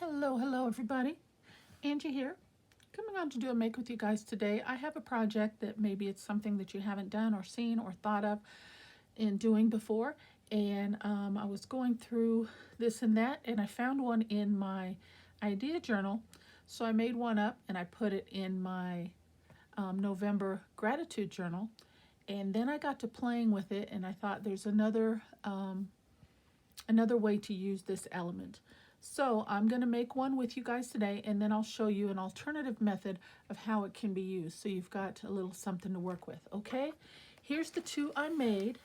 Hello everybody. Angie here. Coming on to do a make with you guys today. I have a project that maybe it's something that you haven't done or seen or thought of in doing before. And I was going through this and that and I found one in my idea journal. So I made one up and I put it in my November gratitude journal. And then I got to playing with it and I thought there's another way to use this element. So I'm going to make one with you guys today, and then I'll show you an alternative method of how it can be used, so you've got a little something to work with. Okay, here's the two I made,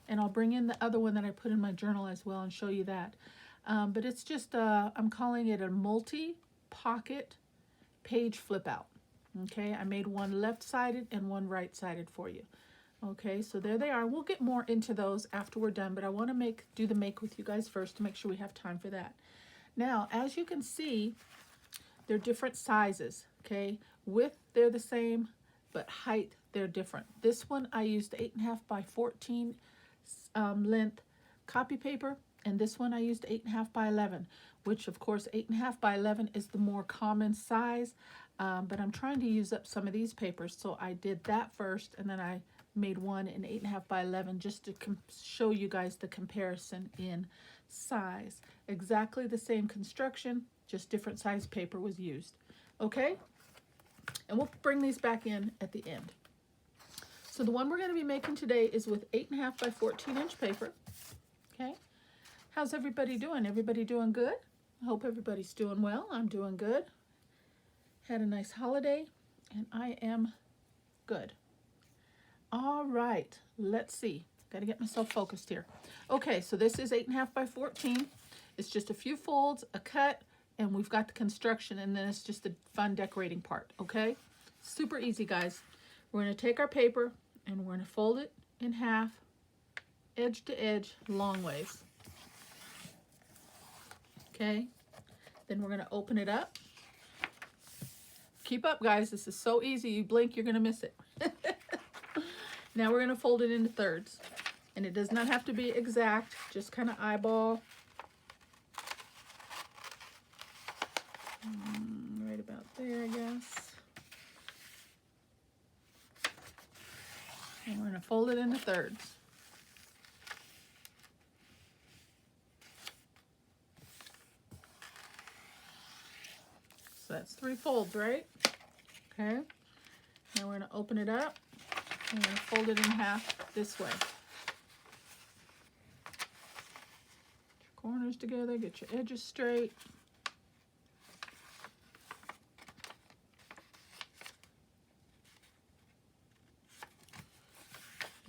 and I'll bring in the other one that I put in my journal as well and show you that. But it's just I'm calling it a multi-pocket page flip out. Okay, I made one left-sided and one right-sided for you. Okay, so there they are. We'll get more into those after we're done, but I want to do the make with you guys first to make sure we have time for that. Now, as you can see, they're different sizes, okay? Width, they're the same, but height, they're different. This one, I used 8.5 by 14 length copy paper, and this one I used 8.5 by 11, which of course 8.5 by 11 is the more common size, but I'm trying to use up some of these papers, so I did that first, and then I made one in 8.5 by 11 just to show you guys the comparison in size. Exactly the same construction, just different size paper was used. Okay, and we'll bring these back in at the end. So the one we're going to be making today is with 8.5 by 14 inch paper. Okay, how's everybody doing? Everybody doing good? I hope everybody's doing well. I'm doing good. Had a nice holiday and I am good. All right, let's see. Got to get myself focused here. Okay, so this is 8.5 by 14. It's just a few folds, a cut, and we've got the construction, and then it's just the fun decorating part, okay? Super easy, guys. We're going to take our paper, and we're going to fold it in half, edge to edge, long ways. Okay? Then we're going to open it up. Keep up, guys. This is so easy. You blink, you're going to miss it. Now we're going to fold it into thirds. And it does not have to be exact, just kind of eyeball. Right about there, I guess. And we're going to fold it into thirds. So that's 3 folds, right? Okay. Now we're going to open it up. I'm going to fold it in half this way. Get your corners together, get your edges straight.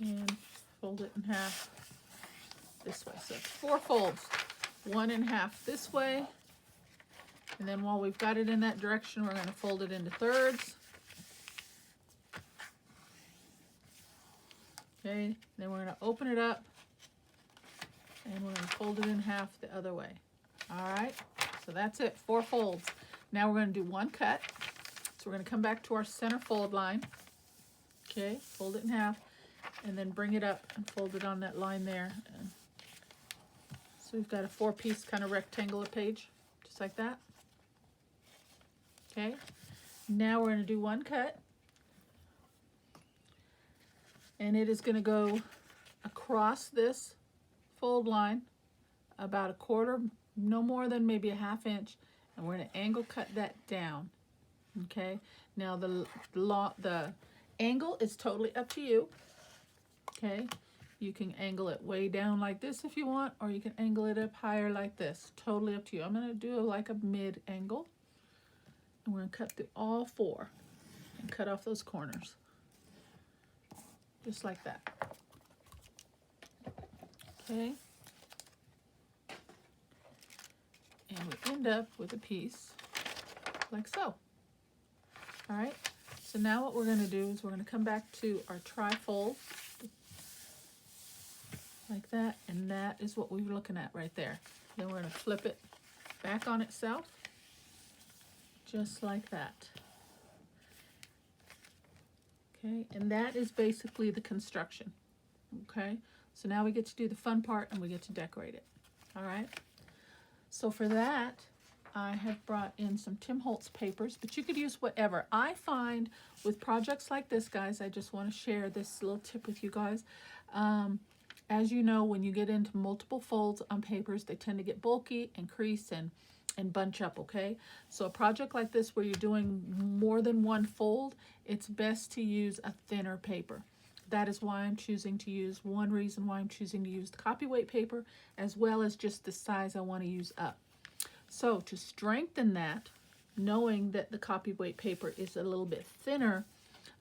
And fold it in half this way. So it's 4 folds, 1 in half this way. And then while we've got it in that direction, we're going to fold it into thirds. Okay, then we're going to open it up and we're going to fold it in half the other way. All right, so that's it, 4 folds. Now we're going to do 1 cut. So we're going to come back to our center fold line. Okay, fold it in half and then bring it up and fold it on that line there. And so we've got a 4-piece kind of rectangular page, just like that. Okay, now we're going to do 1 cut. And it is going to go across this fold line about 1/4, no more than maybe a 1/2 inch, and we're going to angle cut that down. Okay, now the angle is totally up to you. Okay, you can angle it way down like this if you want, or you can angle it up higher like this. Totally up to you. I'm going to do like a mid angle, and we're going to cut through all 4 and cut off those corners. Just like that. Okay. And we end up with a piece like so. All right. So now what we're going to do is we're going to come back to our tri-fold like that, and that is what we were looking at right there. Then we're going to flip it back on itself just like that. Okay, and that is basically the construction. Okay, so now we get to do the fun part and we get to decorate it. All right, so for that I have brought in some Tim Holtz papers, but you could use whatever. I find with projects like this, guys, I just want to share this little tip with you guys. As you know, when you get into multiple folds on papers, they tend to get bulky and crease and bunch up, okay? So a project like this where you're doing more than one fold, it's best to use a thinner paper. That is why I'm choosing to use, one reason why I'm choosing to use the copyweight paper, as well as just the size I want to use up. So to strengthen that, knowing that the copyweight paper is a little bit thinner,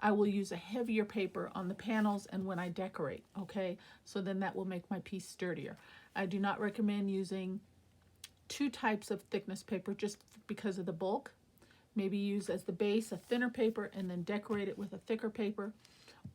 I will use a heavier paper on the panels and when I decorate, okay? So then that will make my piece sturdier. I do not recommend using two types of thickness paper just because of the bulk. Maybe use as the base a thinner paper and then decorate it with a thicker paper,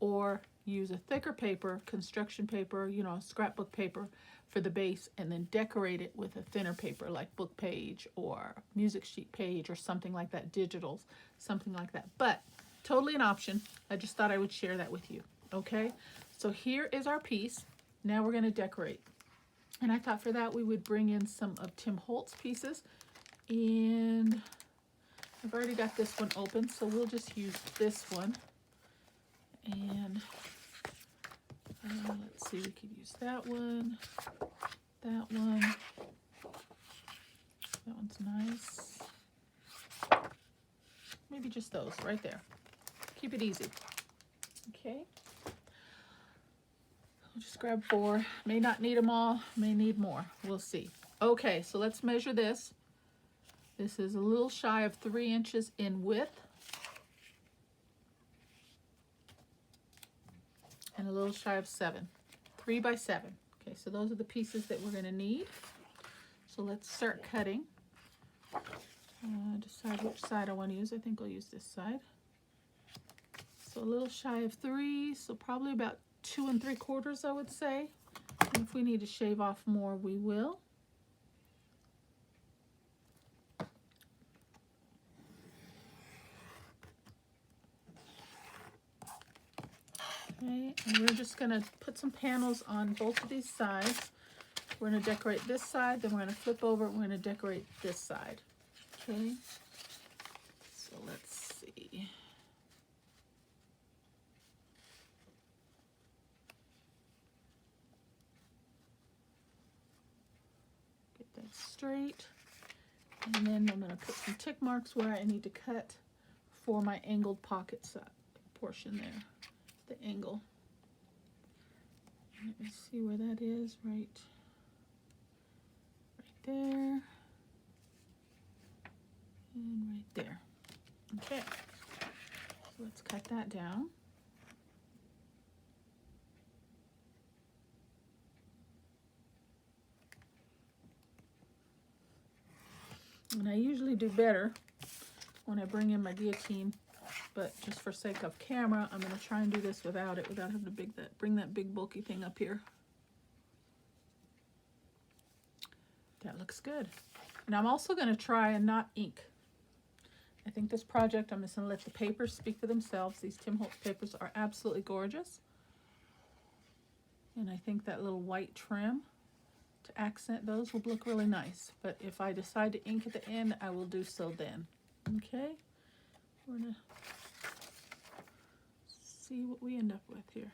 or use a thicker paper, construction paper, you know, scrapbook paper for the base, and then decorate it with a thinner paper like book page or music sheet page or something like that, digitals, something like that. But totally an option. I just thought I would share that with you. Okay, so here is our piece. Now we're going to decorate. And I thought for that we would bring in some of Tim Holtz pieces. And I've already got this one open, so we'll just use this one. And let's see, we could use that one. That one. That one's nice. Maybe just those right there. Keep it easy. Okay. I'll just grab 4. May not need them all, may need more. We'll see. Okay, so let's measure this. This is a little shy of 3 inches in width. And a little shy of 7. 3 by 7. Okay, so those are the pieces that we're going to need. So let's start cutting. Decide which side I want to use. I think I'll use this side. So a little shy of 3, so probably about 2 3/4, I would say. And if we need to shave off more, we will. Okay, and we're just going to put some panels on both of these sides. We're going to decorate this side, then we're going to flip over, and we're going to decorate this side. Okay, so let's see. Get that straight. And then I'm going to put some tick marks where I need to cut for my angled pocket side portion there. The angle. Let me see where that is. Right there. And right there. Okay. So let's cut that down. And I usually do better when I bring in my guillotine, but just for sake of camera, I'm going to try and do this without it, without having to bring that big bulky thing up here. That looks good. And I'm also going to try and not ink. I think this project, I'm just going to let the papers speak for themselves. These Tim Holtz papers are absolutely gorgeous. And I think that little white trim to accent those will look really nice. But if I decide to ink at the end, I will do so then. Okay? We're going to see what we end up with here.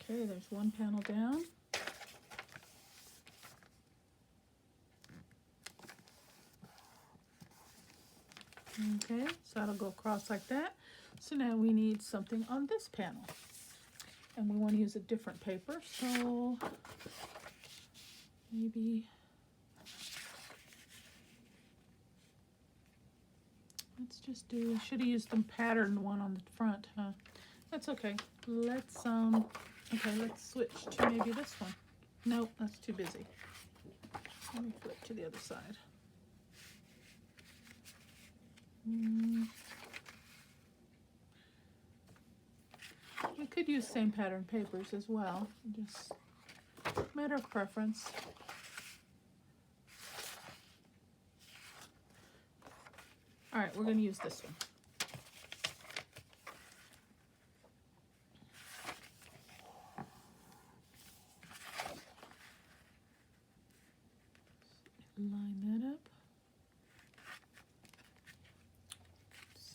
Okay, there's one panel down. Okay, so that'll go across like that. So now we need something on this panel. And we want to use a different paper, so maybe let's just do, should have used the patterned one on the front, huh? That's okay. Let's okay, let's switch to maybe this one. Nope, that's too busy. Let me flip to the other side. We could use same pattern papers as well, just matter of preference. All right, we're going to use this one.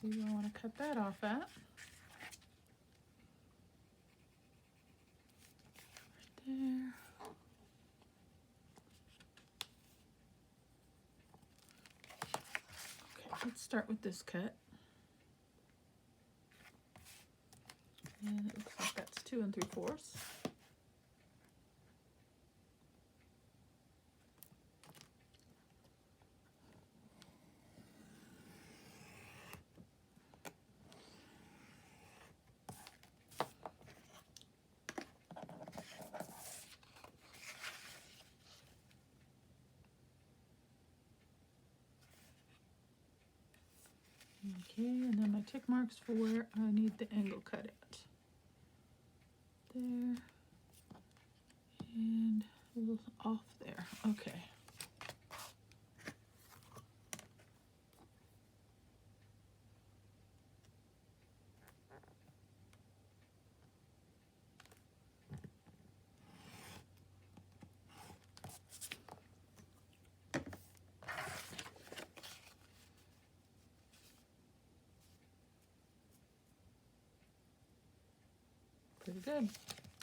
see where I want to cut that off at. Right there. Okay, let's start with this cut. And it looks like that's 2 3/4. Okay, and then my tick marks for where I need the angle cut at. There. And a little off there. Okay. Pretty good.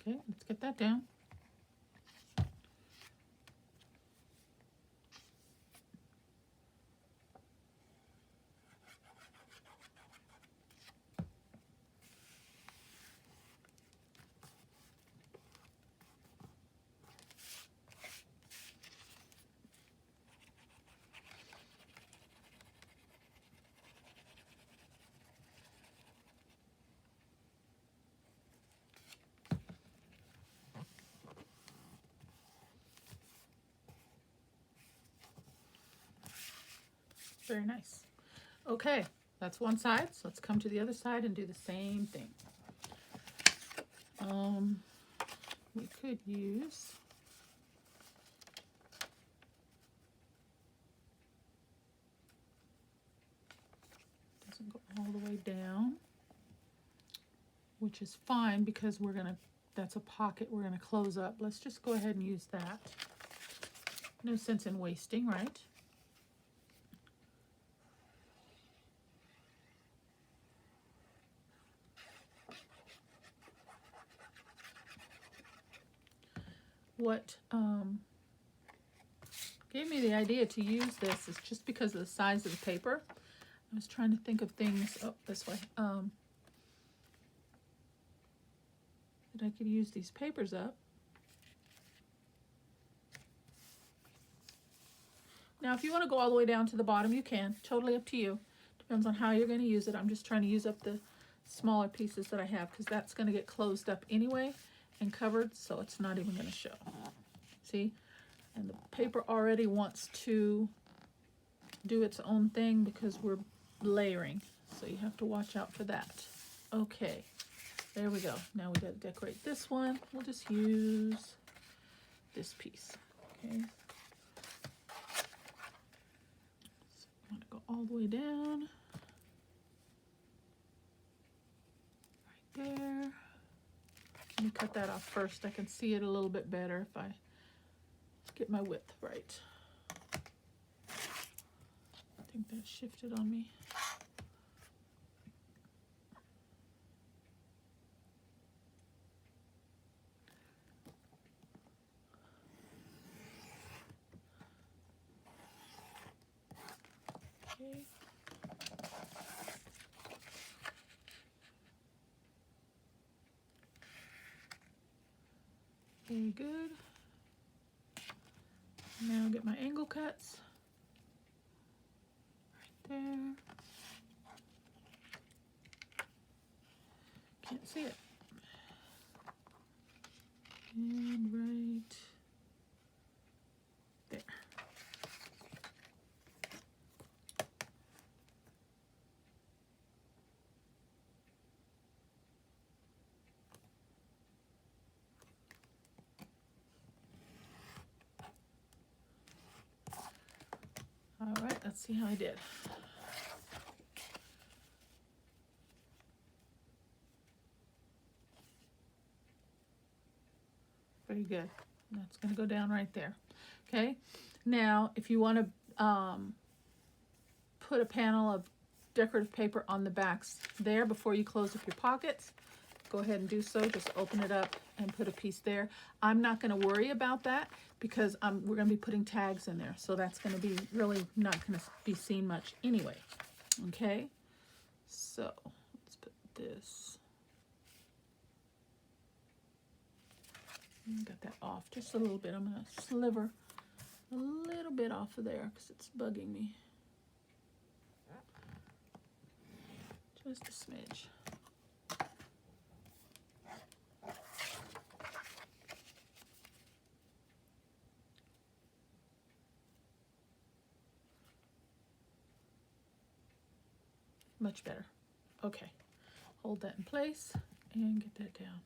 Okay, let's get that down. Very nice. Okay, that's one side. So let's come to the other side and do the same thing. We could use doesn't go all the way down, which is fine because we're gonna that's a pocket we're gonna close up. Let's just go ahead and use that. No sense in wasting, right? What gave me the idea to use this is just because of the size of the paper. I was trying to think of things, this way, that I could use these papers up. Now, if you want to go all the way down to the bottom, you can. Totally up to you. Depends on how you're going to use it. I'm just trying to use up the smaller pieces that I have because that's going to get closed up anyway and covered, so it's not even going to show. See? And the paper already wants to do its own thing because we're layering, so you have to watch out for that. Okay, there we go. Now we got to decorate this one. We'll just use this piece. Okay. So I want to go all the way down. Right there. Let me cut that off first. I can see it a little bit better if I get my width right. I think that shifted on me. Okay. Very good. Now get my angle cuts. Right there. Can't see it. And right there. All right, let's see how I did. Very good. That's going to go down right there. Okay. Now, if you want to put a panel of decorative paper on the backs there before you close up your pockets. Go ahead and do so. Just open it up and put a piece there. I'm not going to worry about that because we're going to be putting tags in there. So that's going to be really not going to be seen much anyway. Okay, so let's put this. Got that off just a little bit. I'm going to sliver a little bit off of there because it's bugging me. Just a smidge. Much better. Okay, hold that in place and get that down.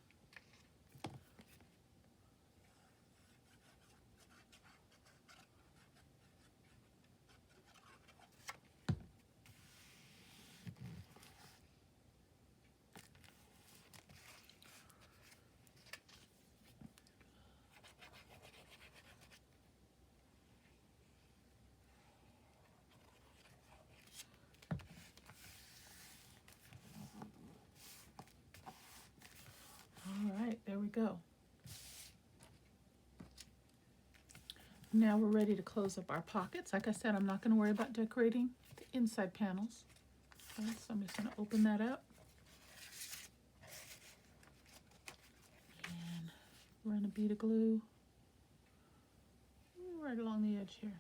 All right, there we go. Now we're ready to close up our pockets. Like I said, I'm not going to worry about decorating the inside panels. Okay, so I'm just going to open that up and run a bead of glue right along the edge here.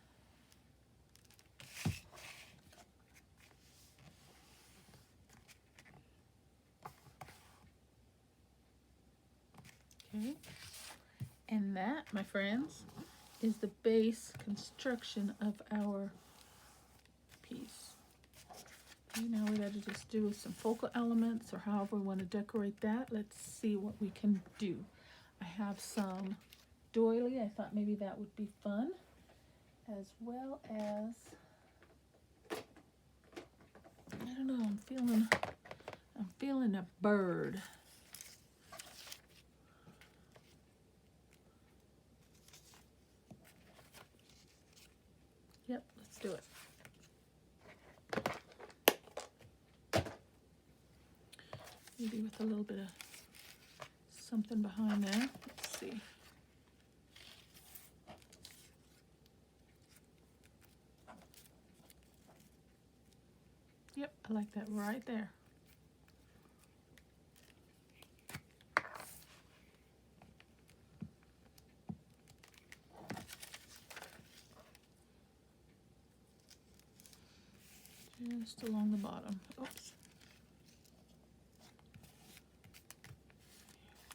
Okay, and that, my friends, is the base construction of our piece. Okay, now we got to just do some focal elements or however we want to decorate that. Let's see what we can do. I have some doily. I thought maybe that would be fun, as well as, I don't know, I'm feeling a bird. Yep, let's do it. Maybe with a little bit of something behind there. Let's see. Yep, I like that right there. Just along the bottom. Oops.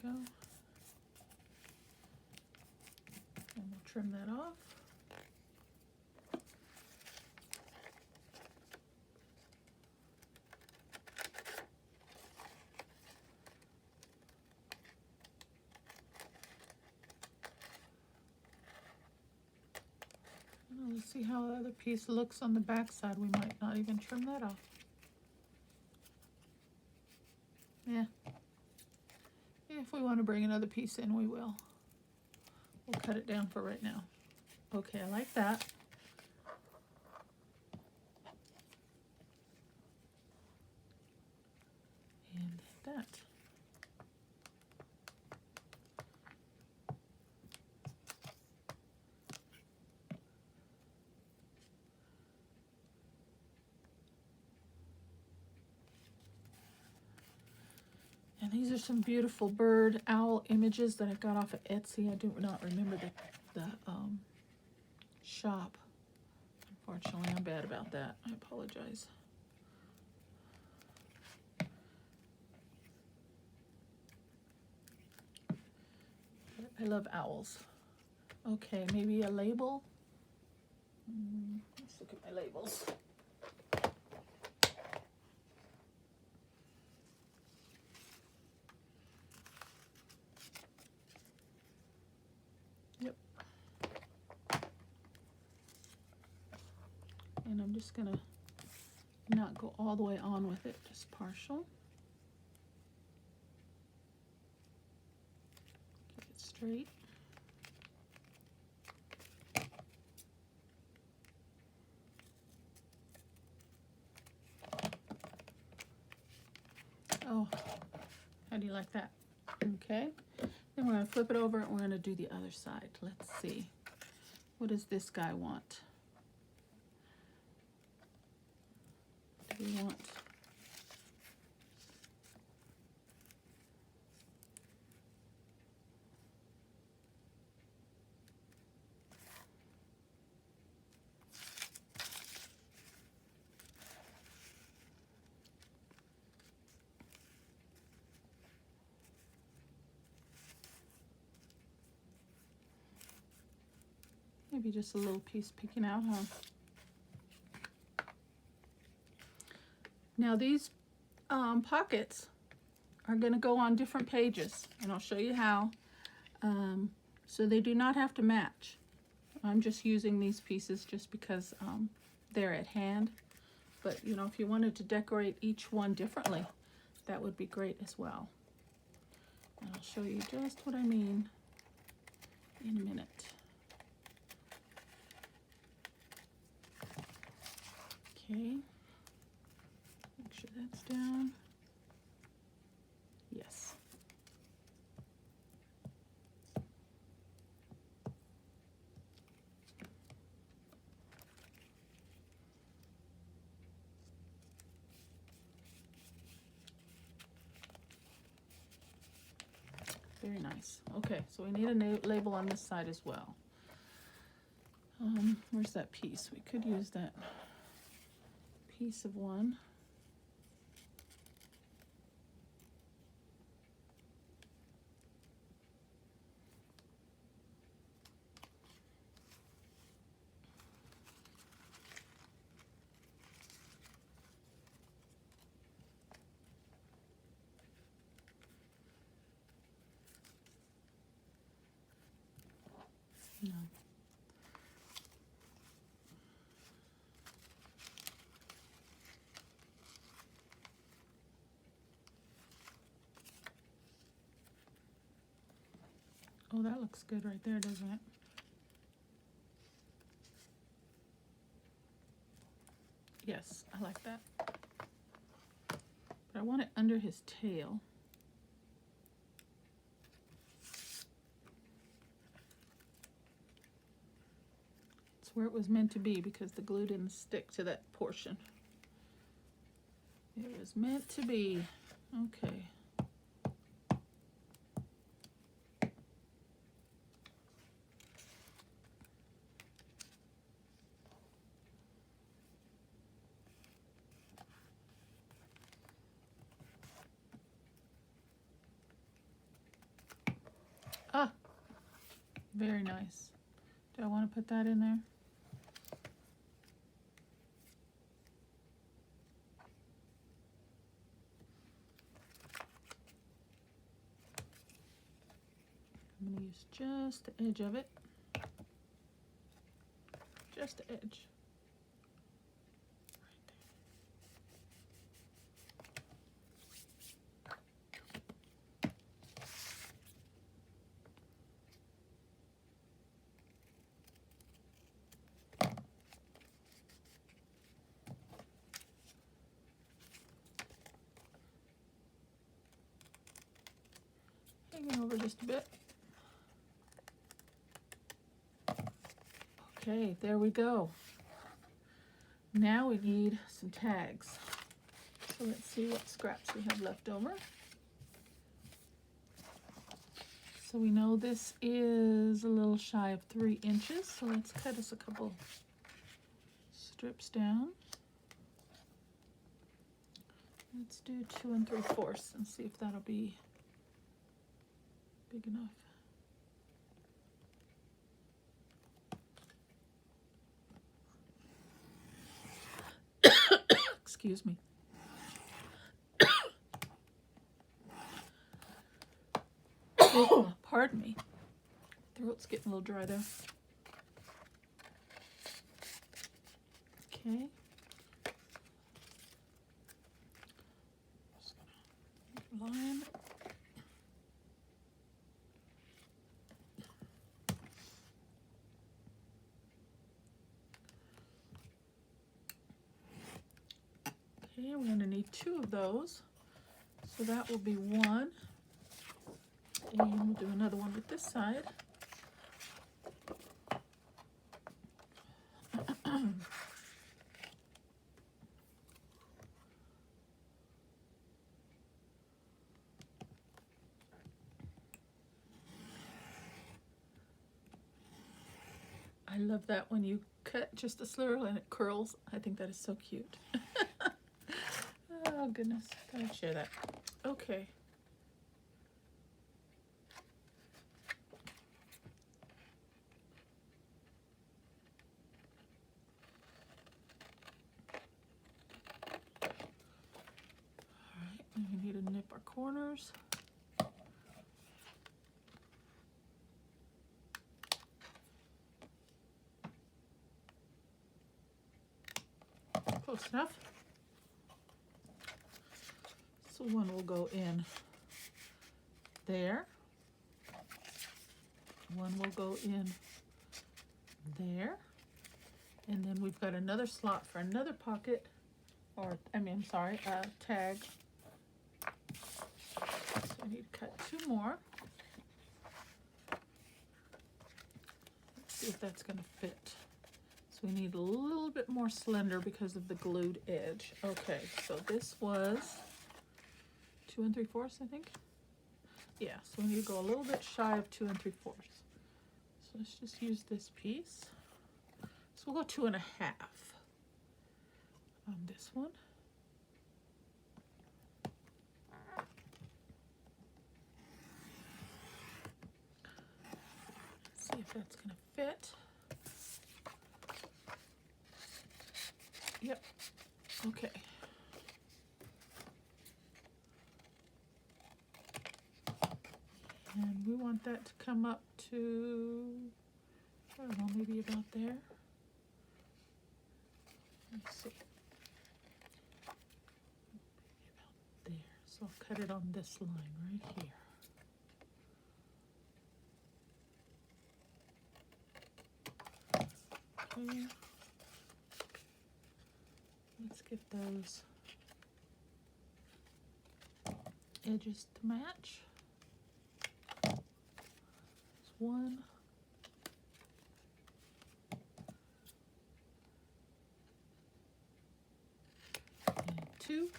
There we go. And we'll trim that off. Let's see how the other piece looks on the back side. We might not even trim that off. Yeah. If we want to bring another piece in, we will. We'll cut it down for right now. Okay, I like that. And that. And these are some beautiful bird owl images that I got off of Etsy. I do not remember the shop. Unfortunately, I'm bad about that. I apologize. I love owls. Okay, maybe a label. Let's look at my labels. And I'm just gonna not go all the way on with it, just partial. Keep it straight. How do you like that? Okay. Then we're going to flip it over and we're going to do the other side. Let's see. What does this guy want? Do we want... Maybe just a little piece picking out, huh? Now these pockets are going to go on different pages, and I'll show you how. So they do not have to match. I'm just using these pieces just because they're at hand. But, you know, if you wanted to decorate each one differently, that would be great as well. And I'll show you just what I mean in a minute. Okay, make sure that's down. Yes. Very nice. Okay, so we need a label on this side as well. Where's that piece? We could use that piece of one. No. Oh, that looks good right there, doesn't it? Yes, I like that. But I want it under his tail. It's where it was meant to be because the glue didn't stick to that portion. It was meant to be. Okay. Ah, very nice. Do I want to put that in there? I'm going to use just the edge of it. Just the edge. Hanging over just a bit. Okay, there we go. Now we need some tags. So let's see what scraps we have left over. So we know this is a little shy of 3 inches. So let's cut us a couple strips down. Let's do 2 3/4 and see if that'll be big enough. Excuse me. Oh, pardon me. Throat's getting a little dry there. Okay. Just gonna line. Okay, we're going to need 2 of those. So that will be one. And we'll do another one with this side. I love that when you cut just a sliver and it curls. I think that is so cute. Oh goodness, gotta share that. Okay. Alright, and we need to nip our corners. Close enough. So one will go in there. One will go in there. And then we've got another slot for another pocket, or I'm sorry, tag. So I need to cut two more. Let's see if that's going to fit. So we need a little bit more slender because of the glued edge. Okay, so this was 2 3/4, I think. Yeah, so we need to go a little bit shy of 2 3/4. So let's just use this piece. So we'll go 2 1/2 on this one. Let's see if that's going to fit. Yep. Okay. And we want that to come up to, I don't know, maybe about there. Let's see. Maybe about there. So I'll cut it on this line right here. Okay. Let's get those edges to match. There's one. And two.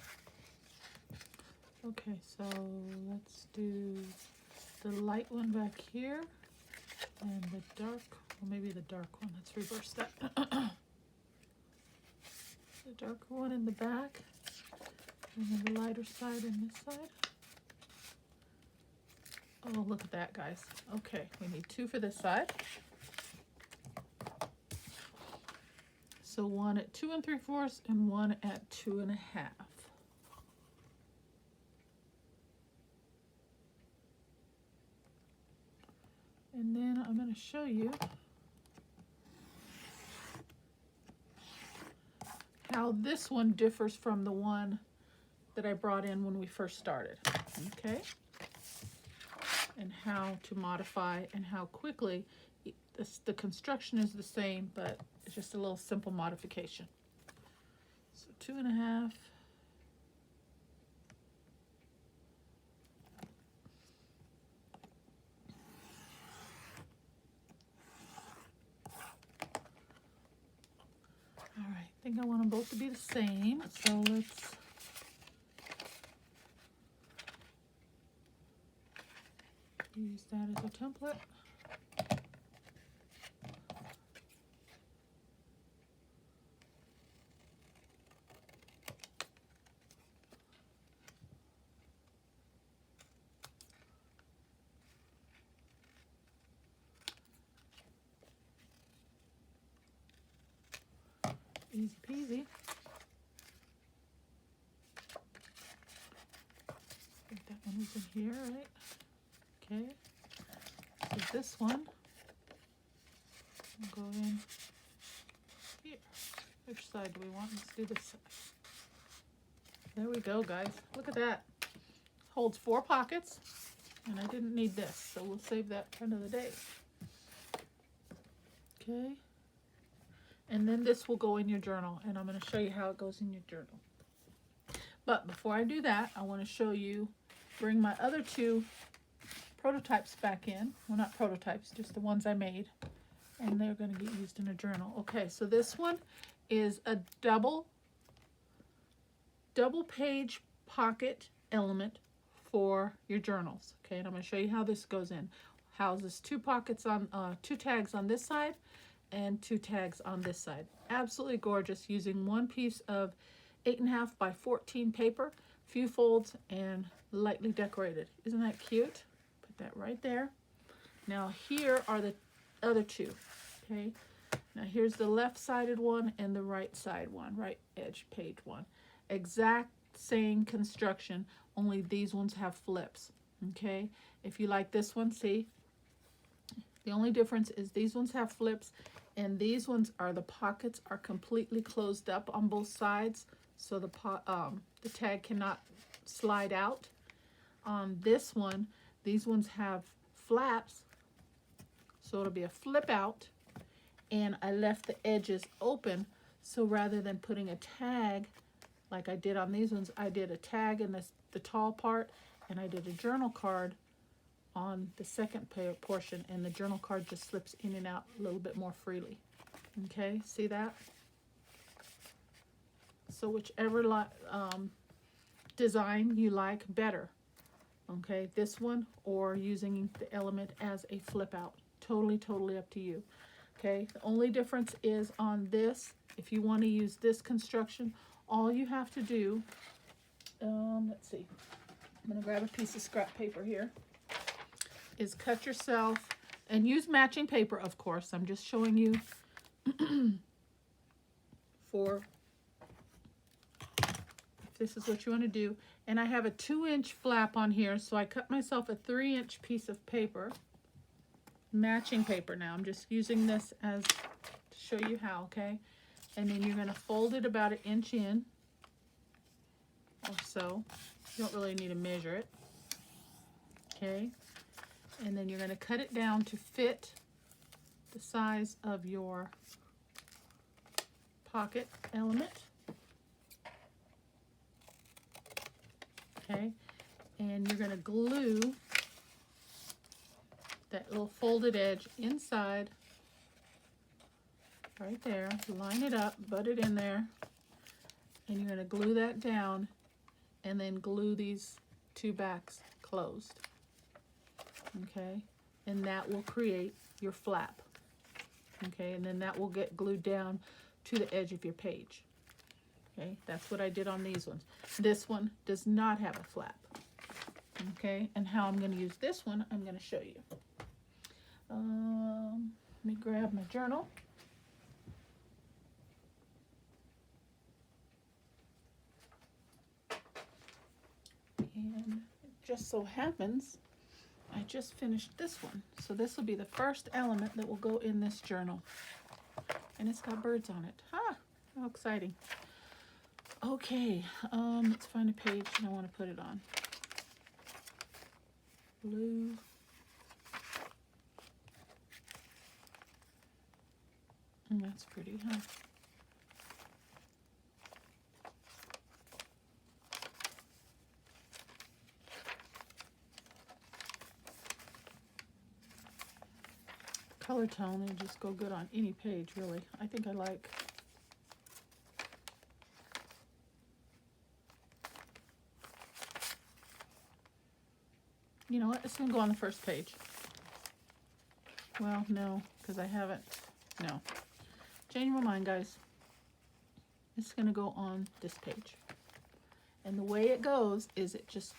Okay, so let's do the light one back here and the dark, well, maybe the dark one. Let's reverse that. The darker one in the back, and then the lighter side on this side. Oh, look at that, guys. Okay, we need two for this side. So one at 2 3/4 and one at 2 1/2. And then I'm going to show you how this one differs from the one that I brought in when we first started, okay? And how to modify and how quickly. The construction is the same, but it's just a little simple modification. So 2 1/2. All right, I think I want them both to be the same, so let's use that as a template. Easy peasy. I think that one was in here, right? Okay. So this one will go in here. Which side do we want? Let's do this side. There we go, guys. Look at that. Holds 4 pockets, and I didn't need this, so we'll save that for another day. Okay. And then this will go in your journal, and I'm going to show you how it goes in your journal. But before I do that, I want to show you, bring my other two prototypes back in. Well, not prototypes, just the ones I made. And they're going to get used in a journal. Okay, so this one is a double page pocket element for your journals. Okay, and I'm going to show you how this goes in. Houses two pockets on, two tags on this side and two tags on this side. Absolutely gorgeous, using one piece of 8.5 by 14 paper, few folds, and lightly decorated. Isn't that cute? Put that right there. Now here are the other two. Okay, now here's the left-sided one and the right-side one, right edge page one. Exact same construction, only these ones have flips. Okay, if you like this one, see, the only difference is these ones have flips, and these ones are, the pockets are completely closed up on both sides, so the tag cannot slide out. On this one, these ones have flaps, so it'll be a flip out, and I left the edges open, so rather than putting a tag like I did on these ones, I did a tag in the tall part, and I did a journal card on the second portion, and the journal card just slips in and out a little bit more freely. Okay, see that? So whichever design you like better. Okay, this one or using the element as a flip out. Totally up to you. Okay, the only difference is on this, if you want to use this construction, all you have to do, let's see, I'm going to grab a piece of scrap paper here, is cut yourself, and use matching paper, of course. I'm just showing you for if this is what you want to do. And I have a 2-inch flap on here, so I cut myself a 3-inch piece of paper, matching paper. Now I'm just using this as to show you how. Okay, and then you're going to fold it about 1 inch in or so. You don't really need to measure it. Okay, and then you're going to cut it down to fit the size of your pocket element. Okay, and you're going to glue that little folded edge inside, right there. Line it up, butt it in there, and you're going to glue that down, and then glue these two backs closed. Okay, and that will create your flap. Okay, and then that will get glued down to the edge of your page. Okay, that's what I did on these ones. This one does not have a flap. Okay, and how I'm going to use this one, I'm going to show you. Let me grab my journal. And it just so happens I just finished this one. So this will be the first element that will go in this journal. And it's got birds on it. Ha! How exciting. Okay, let's find a page that I want to put it on. Blue. And that's pretty, huh? Color tone, they just go good on any page, really. I think I like. You know what? It's going to go on the first page. Well, no, because I haven't. No. Change my mind, guys. It's going to go on this page. And the way it goes is it just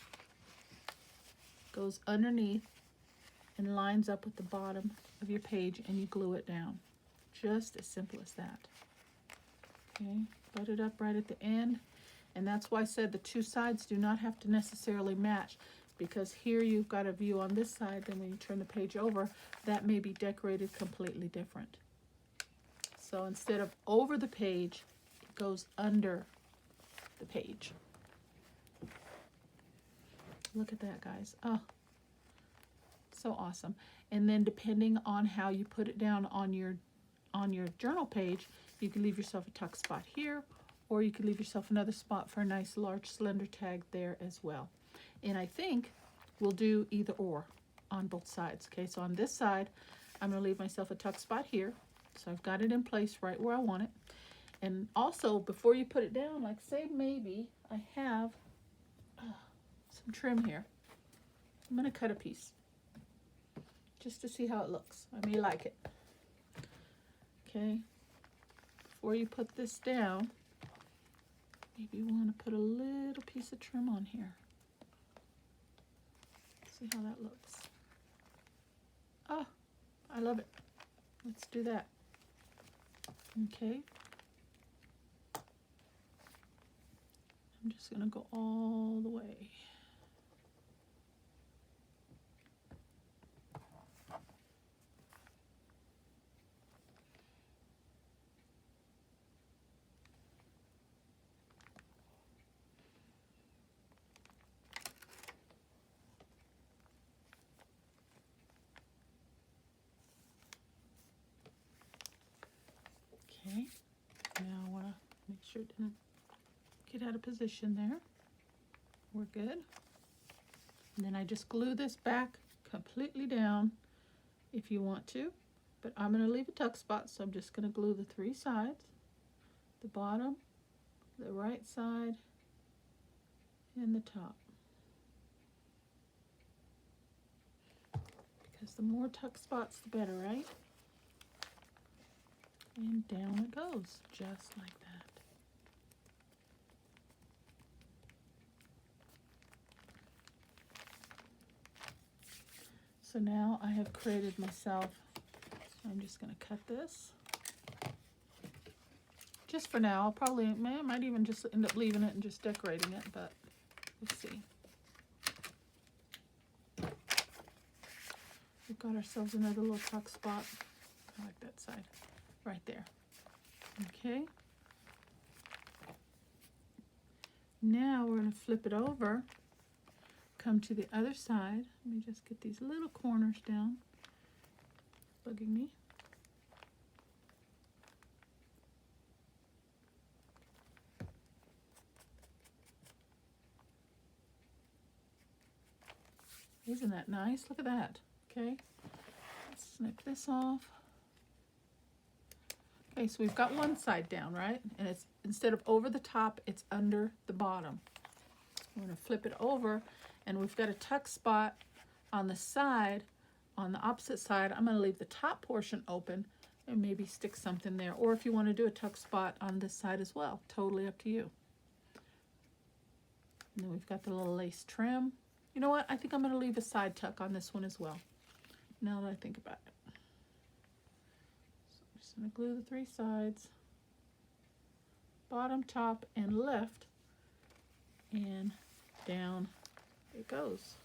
goes underneath and lines up with the bottom of your page, and you glue it down. Just as simple as that. Okay, butt it up right at the end. And that's why I said the two sides do not have to necessarily match, because here you've got a view on this side, then when you turn the page over, that may be decorated completely different. So instead of over the page, it goes under the page. Look at that, guys. Oh, so awesome. And then depending on how you put it down on your journal page, you can leave yourself a tuck spot here or you could leave yourself another spot for a nice large slender tag there as well. And I think we'll do either or on both sides. Okay, so on this side, I'm going to leave myself a tuck spot here. So I've got it in place right where I want it. And also, before you put it down, like say maybe I have some trim here. I'm going to cut a piece just to see how it looks. I may like it. Okay, before you put this down, maybe you want to put a little piece of trim on here. See how that looks. Oh, I love it. Let's do that. Okay. I'm just going to go all the way. Okay, now I want to make sure it didn't get out of position there. We're good. And then I just glue this back completely down if you want to, but I'm going to leave a tuck spot, so I'm just going to glue the 3 sides, the bottom, the right side, and the top. Because the more tuck spots, the better, right? And down it goes, just like that. So now I have created myself, I'm just going to cut this. Just for now, I'll probably, I might even just end up leaving it and just decorating it, but we'll see. We've got ourselves another little tuck spot. I like that side. Right there. Okay. Now we're going to flip it over. Come to the other side. Let me just get these little corners down. Bugging me. Isn't that nice? Look at that. Okay. Let's snip this off. Okay, so we've got one side down, right? And it's instead of over the top, it's under the bottom. We're going to flip it over, and we've got a tuck spot on the side. On the opposite side, I'm going to leave the top portion open and maybe stick something there. Or if you want to do a tuck spot on this side as well, totally up to you. And then we've got the little lace trim. You know what? I think I'm going to leave a side tuck on this one as well, now that I think about it. Just going to glue the 3 sides, bottom, top, and left, and down it goes.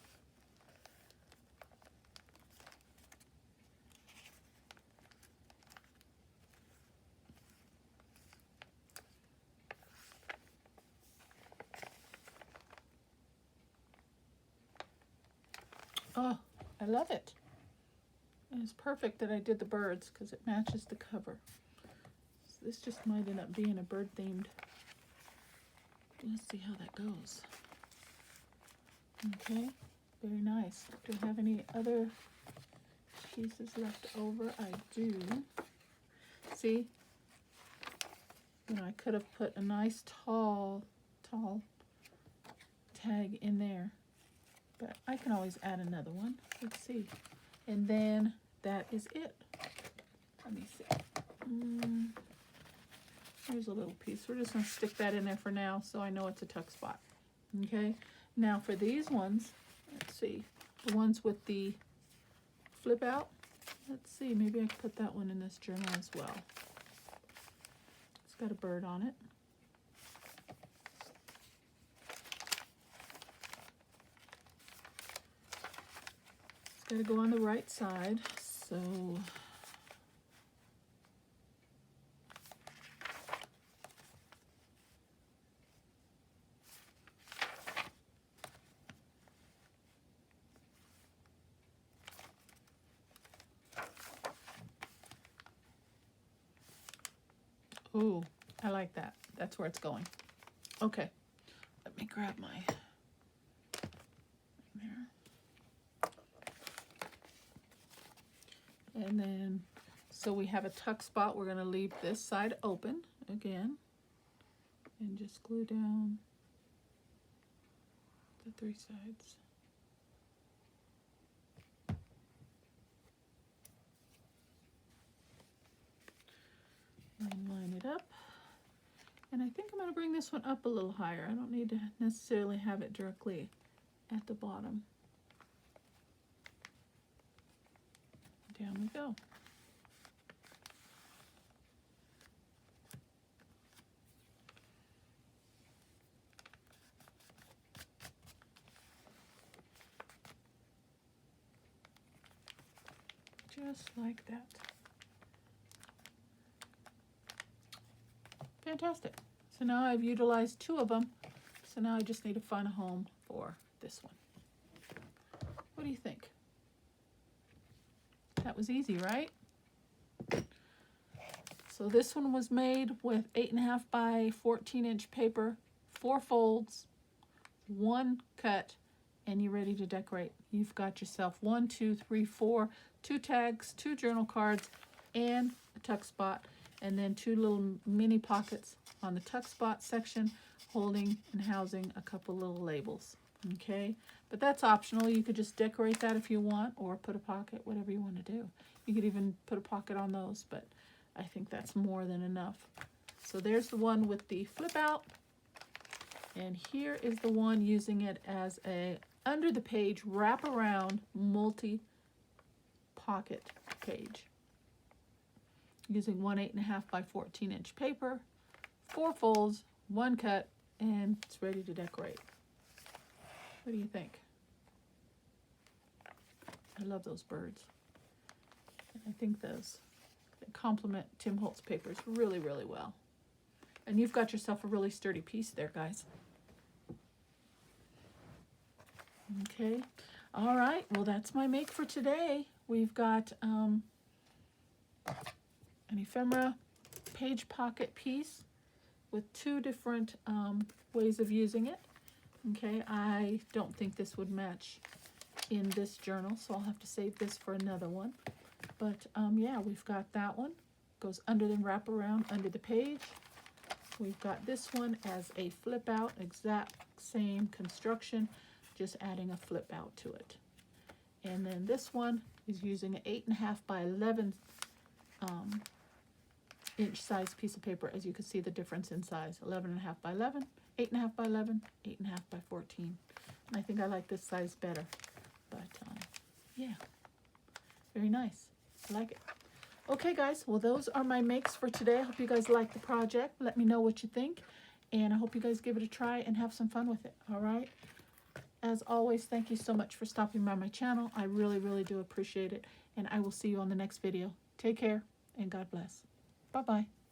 Oh, I love it. And it's perfect that I did the birds because it matches the cover. So this just might end up being a bird themed. Let's see how that goes. Okay, very nice. Do I have any other pieces left over? I do. See, you know, I could have put a nice tall tag in there, but I can always add another one. Let's see. And then that is it. Let me see. Here's a little piece. We're just going to stick that in there for now so I know it's a tuck spot. Okay. Now for these ones, let's see. The ones with the flip out. Let's see. Maybe I can put that one in this journal as well. It's got a bird on it. It's got to go on the right side. So ooh, I like that. That's where it's going. Okay, let me grab my there. And then, so we have a tuck spot. We're going to leave this side open again and just glue down the 3 sides. And line it up. And I think I'm going to bring this one up a little higher. I don't need to necessarily have it directly at the bottom. Down we go. Just like that. Fantastic. So now I've utilized 2 of them. So now I just need to find a home for this one. What do you think? That was easy, right? So this one was made with 8.5 by 14 inch paper, 4 folds, 1 cut, and you're ready to decorate. You've got yourself 1, 2, 3, 4, 2 tags, 2 journal cards, and a tuck spot, and then 2 little mini pockets on the tuck spot section, holding and housing a couple little labels. Okay, but that's optional. You could just decorate that if you want, or put a pocket, whatever you want to do. You could even put a pocket on those, but I think that's more than enough. So there's the one with the flip out, and here is the one using it as a under the page wrap around multi pocket page, using 1 8.5 by 14 inch paper, 4 folds, 1 cut, and it's ready to decorate. What do you think? I love those birds. I think those complement Tim Holtz papers really, really well. And you've got yourself a really sturdy piece there, guys. Okay. All right. Well, that's my make for today. We've got an ephemera page pocket piece with 2 different ways of using it. Okay. I don't think this would match in this journal, so I'll have to save this for another one. But yeah, we've got that one. Goes under the wraparound under the page. We've got this one as a flip out, exact same construction, just adding a flip out to it. And then this one is using an 8.5 by 11 inch size piece of paper. As you can see the difference in size, 11.5 by 11, 8.5 by 11, 8.5 by 14. And I think I like this size better. But yeah, very nice. I like it. Okay, guys, well, those are my makes for today. I hope you guys like the project. Let me know what you think, and I hope you guys give it a try and have some fun with it. All right? As always, thank you so much for stopping by my channel. I really, really do appreciate it, and I will see you on the next video. Take care, and God bless. Bye-bye.